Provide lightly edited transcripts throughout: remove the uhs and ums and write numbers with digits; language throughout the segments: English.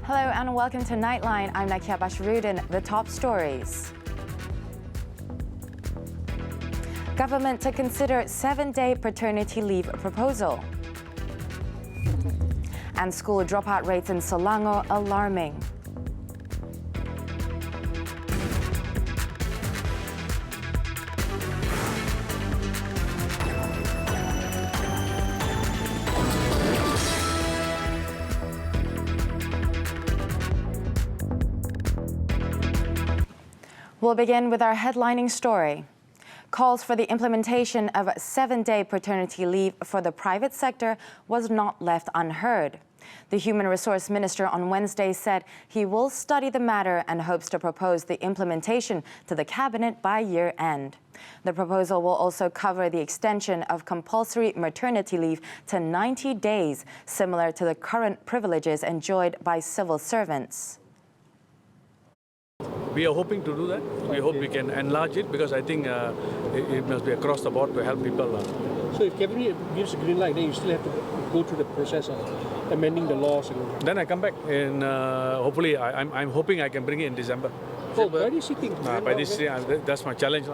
Hello and welcome to Nightline. I'm Nakia Basharudin. The top stories. Government to consider 7-day paternity leave proposal. And school dropout rates in Selangor alarming. We'll begin with our headlining story. Calls for the implementation of 7-day paternity leave for the private sector was not left unheard. The Human Resource Minister on Wednesday said he will study the matter and hopes to propose the implementation to the Cabinet by year-end. The proposal will also cover the extension of compulsory maternity leave to 90 days, similar to the current privileges enjoyed by civil servants. We are hoping to do that. We hope we can enlarge it because I think it must be across the board to help people. So if Cabinet gives a green light, then you still have to go through the process of amending the laws. Then I come back and hopefully I'm hoping I can bring it in December. Oh, by this sitting? By this year, that's my challenge.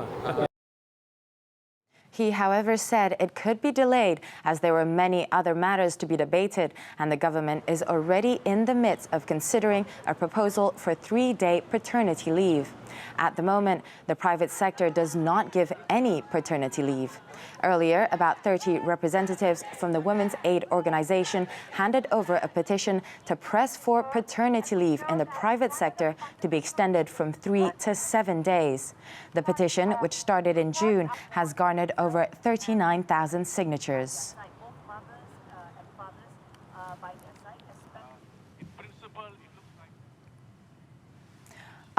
He, however, said it could be delayed as there were many other matters to be debated, and the government is already in the midst of considering a proposal for 3-day paternity leave. At the moment, the private sector does not give any paternity leave. Earlier, about 30 representatives from the Women's Aid Organization handed over a petition to press for paternity leave in the private sector to be extended from 3 to 7 days. The petition, which started in June, has garnered over 39,000 signatures.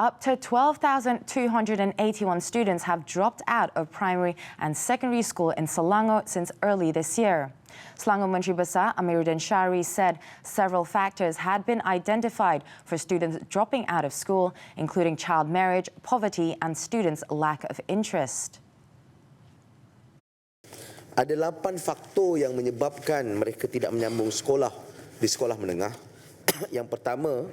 Up to 12,281 students have dropped out of primary and secondary school in Selangor since early this year. Selangor Menteri Besar Amiruddin Syari said several factors had been identified for students dropping out of school, including child marriage, poverty, and students' lack of interest. Ada 8 faktor yang menyebabkan mereka tidak menyambung sekolah di sekolah menengah. Yang pertama,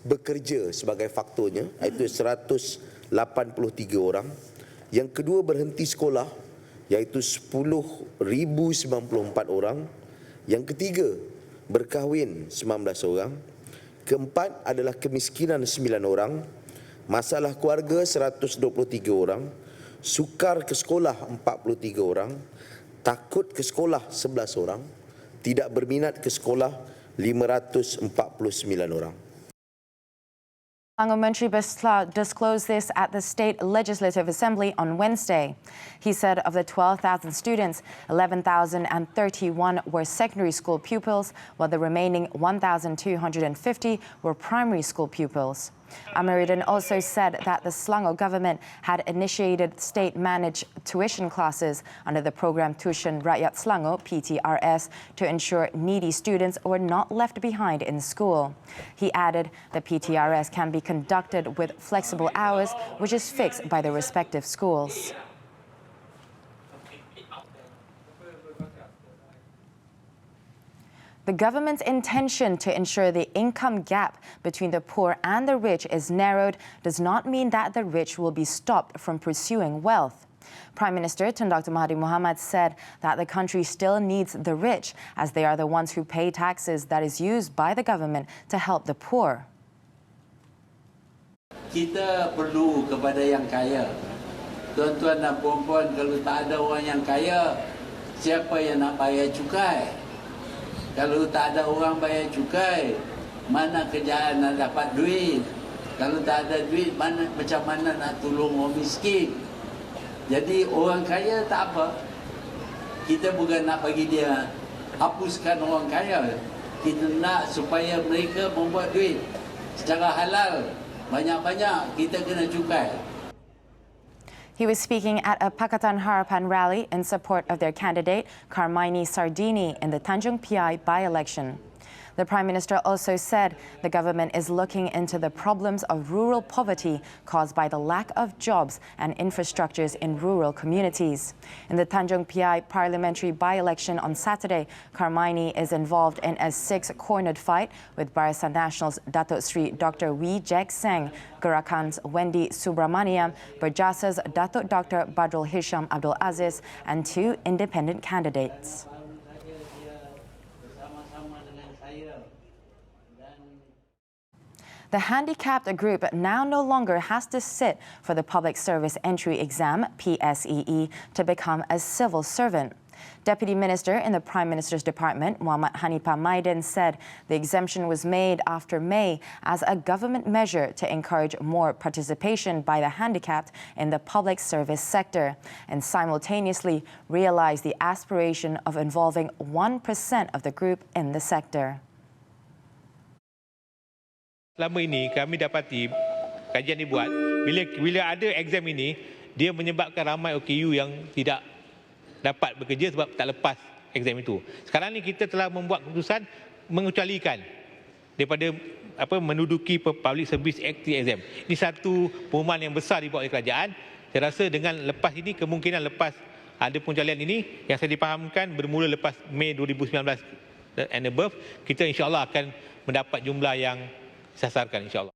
bekerja sebagai faktornya, iaitu 183 orang. Yang kedua, berhenti sekolah, iaitu 10,094 orang. Yang ketiga, berkahwin 19 orang. Keempat adalah kemiskinan 9 orang. Masalah keluarga 123 orang. Sukar ke sekolah 43 orang. Takut ke sekolah 11 orang. Tidak berminat ke sekolah 549 orang. Selangor Menteri Besar disclosed this at the State Legislative Assembly on Wednesday. He said of the 12,000 students, 11,031 were secondary school pupils, while the remaining 1,250 were primary school pupils. Amiruddin also said that the Selangor government had initiated state-managed tuition classes under the program Tuition Rakyat Selangor, PTRS, to ensure needy students were not left behind in school. He added the PTRS can be conducted with flexible hours, which is fixed by the respective schools. The government's intention to ensure the income gap between the poor and the rich is narrowed does not mean that the rich will be stopped from pursuing wealth. Prime Minister Tun Dr. Mahathir Mohamad said that the country still needs the rich, as they are the ones who pay taxes that is used by the government to help the poor. Kita perlu kepada yang kaya. Tuan-tuan dan puan-puan, kalau tak ada orang yang kaya, siapa yang nak bayar cukai? Kalau tak ada orang bayar cukai, mana kerjaan nak dapat duit? Kalau tak ada duit, macam mana nak tolong orang miskin? Jadi orang kaya tak apa. Kita bukan nak bagi dia hapuskan orang kaya. Kita nak supaya mereka membuat duit secara halal. Banyak-banyak kita kena cukai. He was speaking at a Pakatan Harapan rally in support of their candidate, Carmini Sardini, in the Tanjung Piai by-election. The Prime Minister also said the government is looking into the problems of rural poverty caused by the lack of jobs and infrastructures in rural communities. In the Tanjung Piai parliamentary by-election on Saturday, Karmaini is involved in a six-cornered fight with Barisan Nasional's Datuk Sri Dr. Wee Jack Seng, Gerakan's Wendy Subramaniam, Berjasa's Datuk Dr. Badrul Hisham Abdul Aziz, and two independent candidates. The handicapped group now no longer has to sit for the Public Service Entry Exam, PSEE, to become a civil servant. Deputy Minister in the Prime Minister's Department, Muhammad Hanifah Maiden, said the exemption was made after May as a government measure to encourage more participation by the handicapped in the public service sector and simultaneously realize the aspiration of involving 1% of the group in the sector. Selama ini kami dapati kajian dibuat bila ada exam ini dia menyebabkan ramai OKU yang tidak dapat bekerja sebab tak lepas exam itu. Sekarang ni kita telah membuat keputusan mengecualikan daripada menduduki Public Service Entry Exam. Ini satu pengumuman yang besar dibuat oleh kerajaan. Saya rasa dengan lepas ini kemungkinan lepas ada pengecualian ini yang saya dipahamkan bermula lepas Mei 2019 and above, kita insya-Allah akan mendapat jumlah yang disasarkan insya-Allah.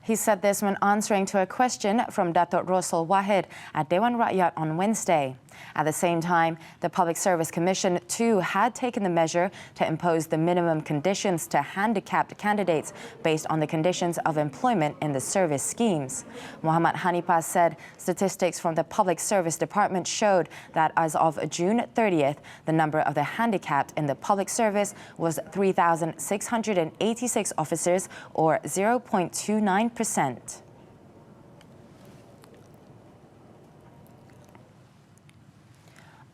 He said this when answering to a question from Datuk Rosul Wahid at Dewan Rakyat on Wednesday. At the same time, the Public Service Commission too had taken the measure to impose the minimum conditions to handicapped candidates based on the conditions of employment in the service schemes. Muhammad Hanifah said statistics from the Public Service Department showed that as of June 30th, the number of the handicapped in the public service was 3,686 officers, or 0.29%.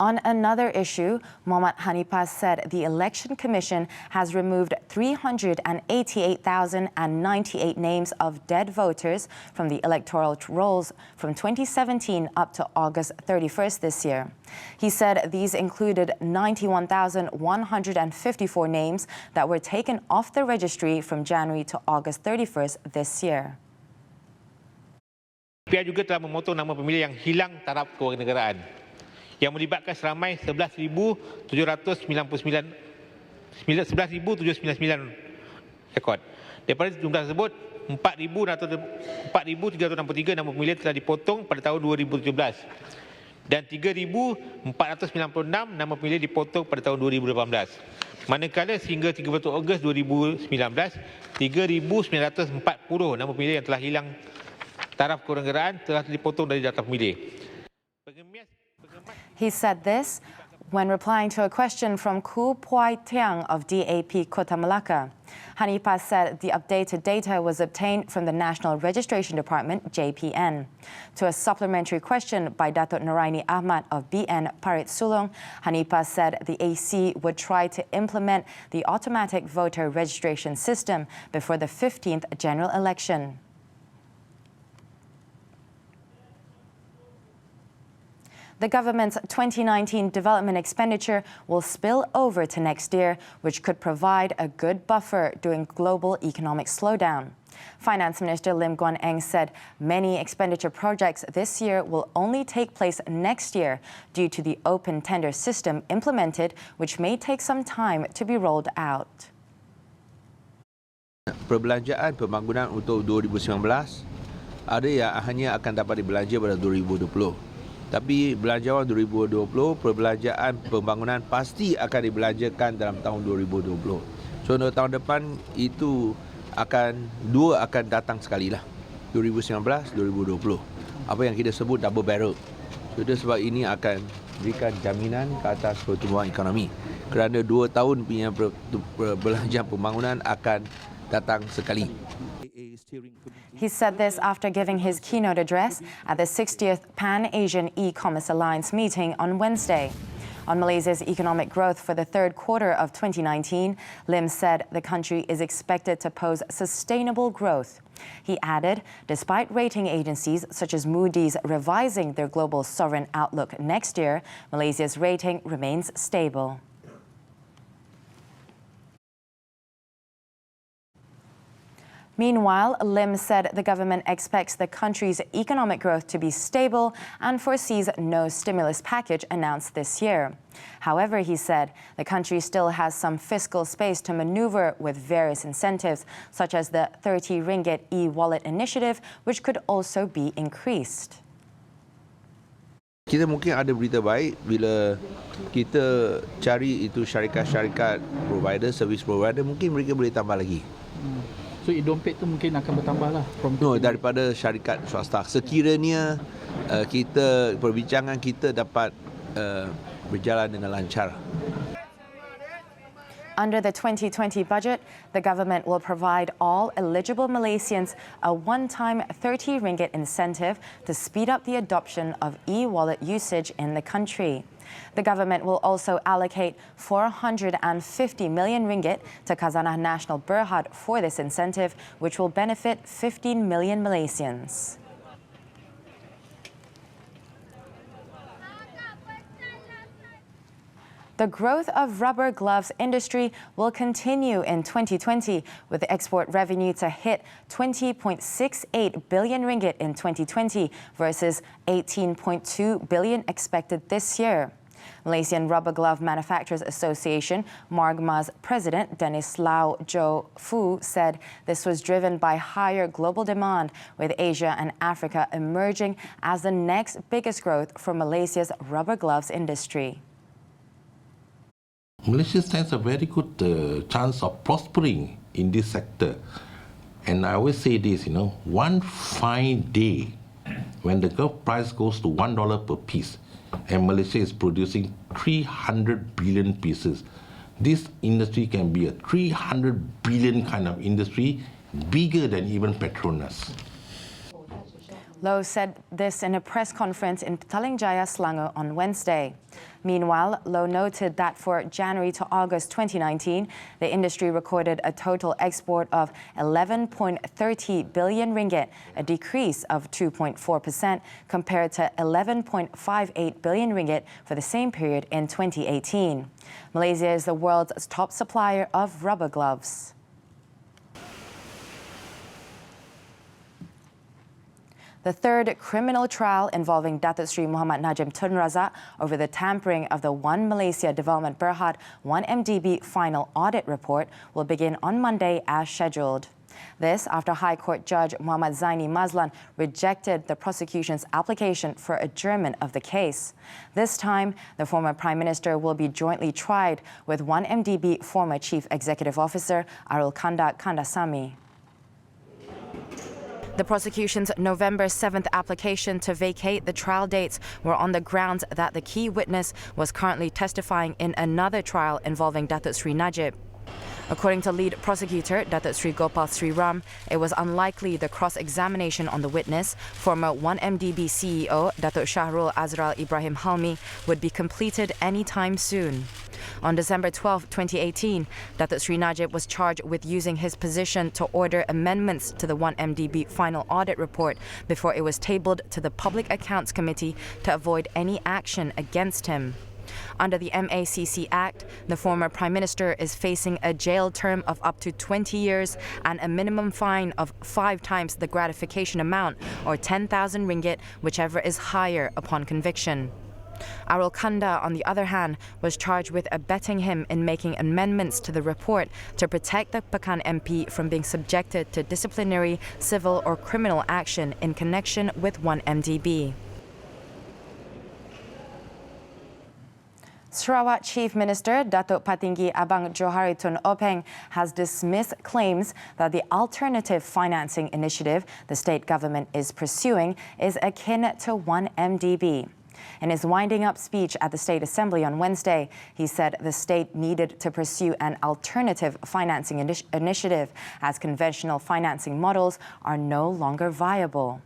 On another issue, Muhammad Hanifah said the Election Commission has removed 388,098 names of dead voters from the electoral rolls from 2017 up to August 31st this year. He said these included 91,154 names that were taken off the registry from January to August 31st this year. PIA juga telah memotong nama pemilih yang hilang taraf kewarganegaraan yang melibatkan seramai 11,799 rekod. Daripada jumlah tersebut, 4,363 nama pemilih telah dipotong pada tahun 2017 dan 3,496 nama pemilih dipotong pada tahun 2018. Manakala sehingga 31 Ogos 2019, 3,940 nama pemilih yang telah hilang taraf kewarganegaraan telah dipotong dari daftar pemilih. He said this when replying to a question from Ku Puai Tiang of DAP Kota Melaka. Hanifah said the updated data was obtained from the National Registration Department, JPN. To a supplementary question by Datuk Naraini Ahmad of BN Parit Sulong, Hanifah said the AC would try to implement the automatic voter registration system before the 15th general election. The government's 2019 development expenditure will spill over to next year, which could provide a good buffer during global economic slowdown. Finance Minister Lim Guan Eng said many expenditure projects this year will only take place next year due to the open tender system implemented, which may take some time to be rolled out. Perbelanjaan pembangunan untuk 2019 ada yang hanya akan dapat dibelanja pada 2020. Tapi belanjawan 2020, perbelanjaan pembangunan pasti akan dibelanjakan dalam tahun 2020. So untuk tahun depan itu dua akan datang sekali lah. 2019, 2020. Apa yang kita sebut double barrel. So itu sebab ini akan berikan jaminan ke atas pertumbuhan ekonomi. Kerana 2 tahun punya perbelanjaan pembangunan akan datang sekali. He said this after giving his keynote address at the 60th Pan-Asian E-Commerce Alliance meeting on Wednesday. On Malaysia's economic growth for the third quarter of 2019, Lim said the country is expected to post sustainable growth. He added, despite rating agencies such as Moody's revising their global sovereign outlook next year, Malaysia's rating remains stable. Meanwhile, Lim said the government expects the country's economic growth to be stable and foresees no stimulus package announced this year. However, he said the country still has some fiscal space to maneuver with various incentives, such as the 30 ringgit e-wallet initiative, which could also be increased. Kita mungkin ada berita baik bila kita cari itu syarikat-syarikat provider, service provider, mungkin mereka boleh tambah lagi. So dompet tu mungkin akan bertambah lah. Daripada syarikat swasta. Sekiranya perbincangan kita dapat berjalan dengan lancar. Under the 2020 budget, the government will provide all eligible Malaysians a one-time 30 ringgit incentive to speed up the adoption of e-wallet usage in the country. The government will also allocate 450 million ringgit to Khazanah Nasional Berhad for this incentive, which will benefit 15 million Malaysians. The growth of rubber gloves industry will continue in 2020, with export revenue to hit 20.68 billion ringgit in 2020 versus 18.2 billion expected this year. Malaysian Rubber Glove Manufacturers Association, MARGMA's president Dennis Lau Jo Fu said this was driven by higher global demand, with Asia and Africa emerging as the next biggest growth for Malaysia's rubber gloves industry. Malaysia stands a very good chance of prospering in this sector. And I always say this, one fine day when the glove price goes to $1 per piece and Malaysia is producing 300 billion pieces, this industry can be a 300 billion kind of industry, bigger than even Petronas. Low said this in a press conference in Petaling Jaya, Selangor on Wednesday. Meanwhile, Low noted that for January to August 2019, the industry recorded a total export of 11.30 billion ringgit, a decrease of 2.4% compared to 11.58 billion ringgit for the same period in 2018. Malaysia is the world's top supplier of rubber gloves. The third criminal trial involving Datuk Seri Muhammad Najim Tun Razak over the tampering of the One Malaysia Development Berhad 1MDB final audit report will begin on Monday as scheduled. This after High Court Judge Muhammad Zaini Mazlan rejected the prosecution's application for adjournment of the case. This time, the former Prime Minister will be jointly tried with 1MDB former Chief Executive Officer Arul Kandasamy. The prosecution's November 7th application to vacate the trial dates were on the grounds that the key witness was currently testifying in another trial involving Datuk Seri Najib. According to lead prosecutor Datuk Seri Gopal Sri Ram, it was unlikely the cross-examination on the witness, former 1MDB CEO Datuk Shahrul Azral Ibrahim Halmi, would be completed anytime soon. On December 12, 2018, Datuk Seri Najib was charged with using his position to order amendments to the 1MDB final audit report before it was tabled to the Public Accounts Committee to avoid any action against him. Under the MACC Act, the former Prime Minister is facing a jail term of up to 20 years and a minimum fine of 5 times the gratification amount, or 10,000 ringgit, whichever is higher upon conviction. Arul Kanda, on the other hand, was charged with abetting him in making amendments to the report to protect the Pekan MP from being subjected to disciplinary, civil or criminal action in connection with 1MDB. Sarawak Chief Minister Datuk Patinggi Abang Johari Tun Openg has dismissed claims that the alternative financing initiative the state government is pursuing is akin to 1MDB. In his winding-up speech at the State Assembly on Wednesday, he said the state needed to pursue an alternative financing initiative as conventional financing models are no longer viable.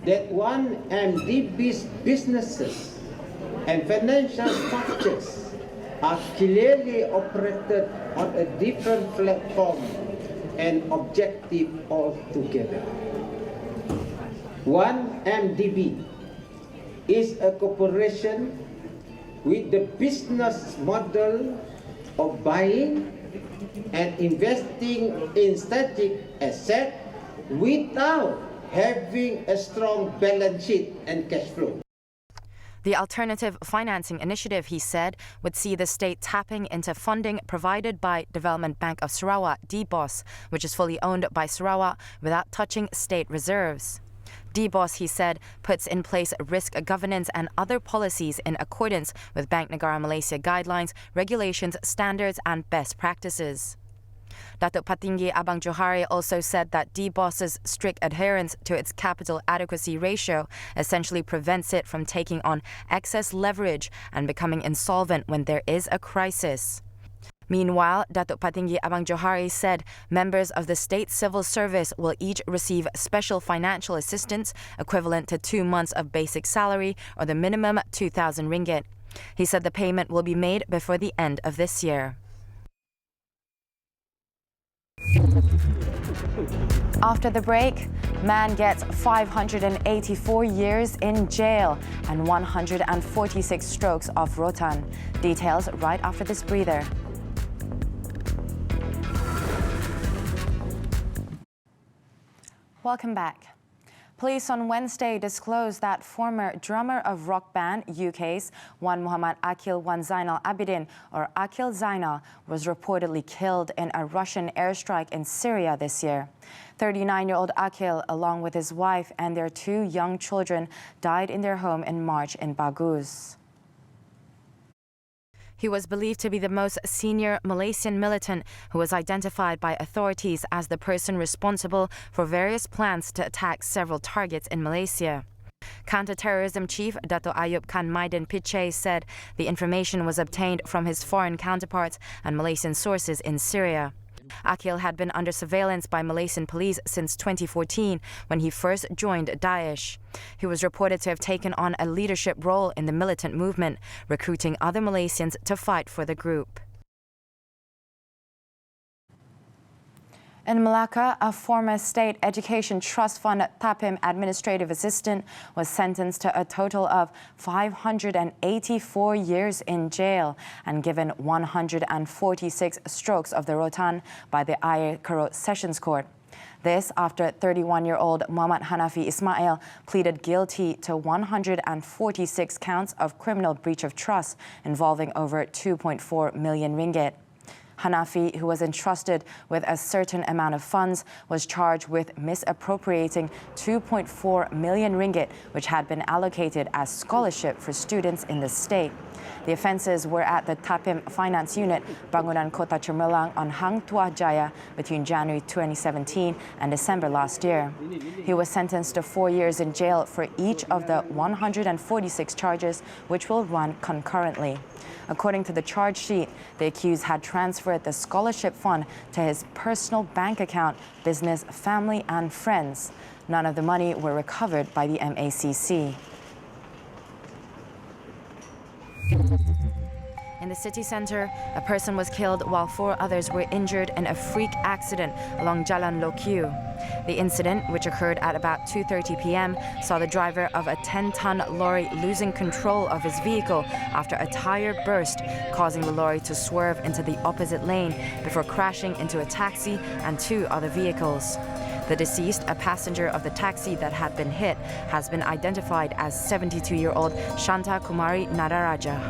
That 1MDB's businesses and financial structures are clearly operated on a different platform and objective altogether. 1MDB is a corporation with the business model of buying and investing in strategic assets without having a strong balance sheet and cash flow. The alternative financing initiative, he said, would see the state tapping into funding provided by Development Bank of Sarawak, DBOS, which is fully owned by Sarawak, without touching state reserves. DBOS, he said, puts in place risk governance and other policies in accordance with Bank Negara Malaysia guidelines, regulations, standards and best practices. Datuk Patinggi Abang Johari also said that DBOS's strict adherence to its capital adequacy ratio essentially prevents it from taking on excess leverage and becoming insolvent when there is a crisis. Meanwhile, Datuk Patinggi Abang Johari said members of the State Civil Service will each receive special financial assistance equivalent to 2 months of basic salary or the minimum 2,000 ringgit. He said the payment will be made before the end of this year. After the break, man gets 584 years in jail and 146 strokes of rotan. Details right after this breather. Welcome back. Police on Wednesday disclosed that former drummer of rock band UK's Wan Muhammad Akil Wan Zainal Abidin, or Akil Zainal, was reportedly killed in a Russian airstrike in Syria this year. 39-year-old Akil, along with his wife and their 2 young children, died in their home in March in Baghouz. He was believed to be the most senior Malaysian militant who was identified by authorities as the person responsible for various plans to attack several targets in Malaysia. Counter-terrorism chief Dato' Ayub Khan Maiden Piche said the information was obtained from his foreign counterparts and Malaysian sources in Syria. Akil had been under surveillance by Malaysian police since 2014 when he first joined Daesh. He was reported to have taken on a leadership role in the militant movement, recruiting other Malaysians to fight for the group. In Malacca, a former State Education Trust Fund TAPIM administrative assistant was sentenced to a total of 584 years in jail and given 146 strokes of the rotan by the Ayer Keroh Sessions Court. This after 31-year-old Muhammad Hanafi Ismail pleaded guilty to 146 counts of criminal breach of trust involving over 2.4 million ringgit. Hanafi, who was entrusted with a certain amount of funds, was charged with misappropriating 2.4 million ringgit, which had been allocated as scholarship for students in the state. The offences were at the TAPIM Finance Unit, Bangunan Kota Cemerlang on Hang Tuah Jaya between January 2017 and December last year. He was sentenced to 4 years in jail for each of the 146 charges, which will run concurrently. According to the charge sheet, the accused had transferred the scholarship fund to his personal bank account, business, family and friends. None of the money were recovered by the MACC. In the city centre, a person was killed while 4 others were injured in a freak accident along Jalan Lokiu. The incident, which occurred at about 2:30 p.m., saw the driver of a 10-ton lorry losing control of his vehicle after a tire burst, causing the lorry to swerve into the opposite lane before crashing into a taxi and 2 other vehicles. The deceased, a passenger of the taxi that had been hit, has been identified as 72-year-old Shanta Kumari Nadaraja.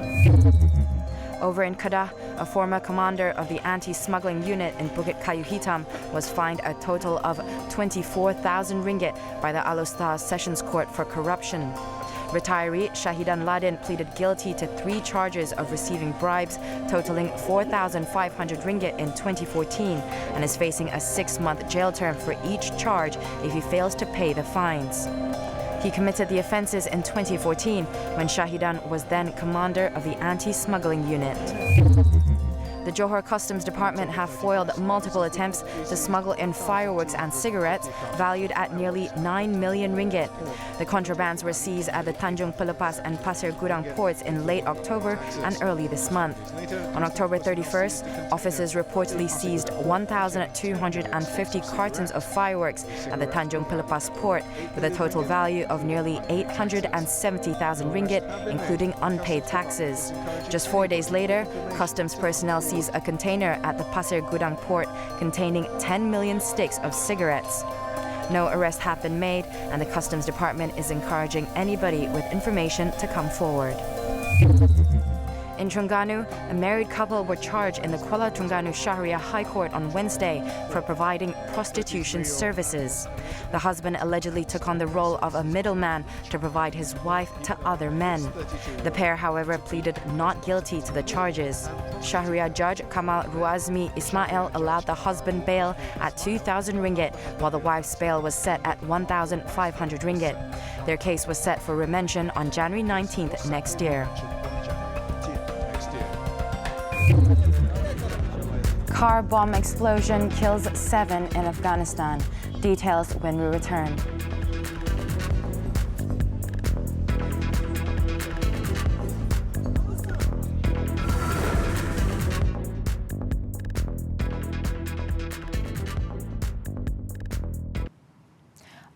Over in Kedah, a former commander of the anti-smuggling unit in Bukit Kayu Hitam was fined a total of 24,000 ringgit by the Alor Sessions Court for corruption. Retiree Shahidan Ladin pleaded guilty to 3 charges of receiving bribes totaling 4,500 ringgit in 2014 and is facing a 6-month jail term for each charge if he fails to pay the fines. He committed the offences in 2014 when Shahidan was then commander of the anti-smuggling unit. The Johor Customs Department have foiled multiple attempts to smuggle in fireworks and cigarettes valued at nearly 9 million ringgit. The contrabands were seized at the Tanjung Pelepas and Pasir Gudang ports in late October and early this month. On October 31st, officers reportedly seized 1,250 cartons of fireworks at the Tanjung Pelepas port with a total value of nearly 870,000 ringgit, including unpaid taxes. Just 4 days later, customs personnel seized seized a container at the Pasir Gudang port containing 10 million sticks of cigarettes. No arrests have been made, and the Customs Department is encouraging anybody with information to come forward. In Terengganu, a married couple were charged in the Kuala Terengganu Sharia High Court on Wednesday for providing prostitution services. The husband allegedly took on the role of a middleman to provide his wife to other men. The pair, however, pleaded not guilty to the charges. Sharia judge Kamal Ruazmi Ismail allowed the husband bail at 2,000 ringgit, while the wife's bail was set at 1,500 ringgit. Their case was set for remention on January 19th next year. Car bomb explosion kills 7 in Afghanistan. Details when we return.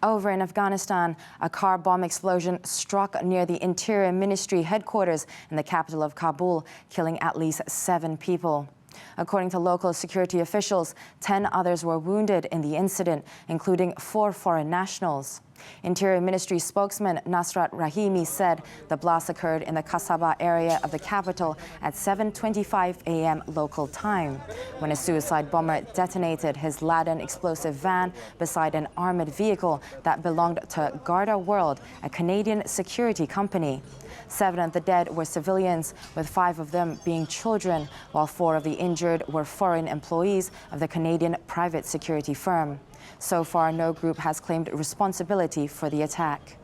Over in Afghanistan, a car bomb explosion struck near the Interior Ministry headquarters in the capital of Kabul, killing at least 7 people. According to local security officials, 10 others were wounded in the incident, including 4 foreign nationals. Interior Ministry spokesman Nasrat Rahimi said the blast occurred in the Kasaba area of the capital at 7:25 a.m. local time, when a suicide bomber detonated his laden explosive van beside an armored vehicle that belonged to Garda World, a Canadian security company. 7 of the dead were civilians, with 5 of them being children, while 4 of the injured were foreign employees of the Canadian private security firm. So far, no group has claimed responsibility for the attack.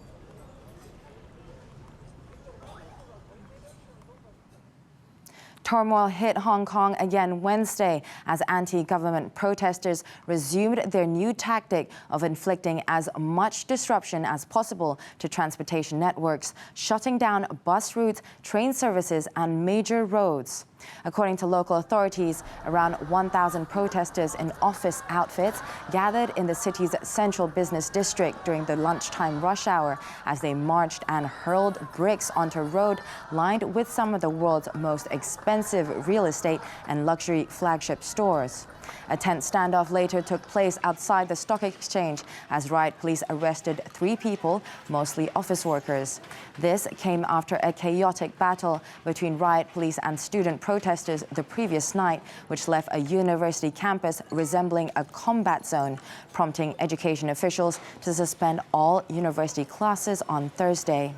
Turmoil hit Hong Kong again Wednesday as anti-government protesters resumed their new tactic of inflicting as much disruption as possible to transportation networks, shutting down bus routes, train services, and major roads. According to local authorities, around 1,000 protesters in office outfits gathered in the city's central business district during the lunchtime rush hour as they marched and hurled bricks onto a road lined with some of the world's most expensive real estate and luxury flagship stores. A tense standoff later took place outside the stock exchange as riot police arrested 3 people, mostly office workers. This came after a chaotic battle between riot police and student protesters the previous night, which left a university campus resembling a combat zone, prompting education officials to suspend all university classes on Thursday.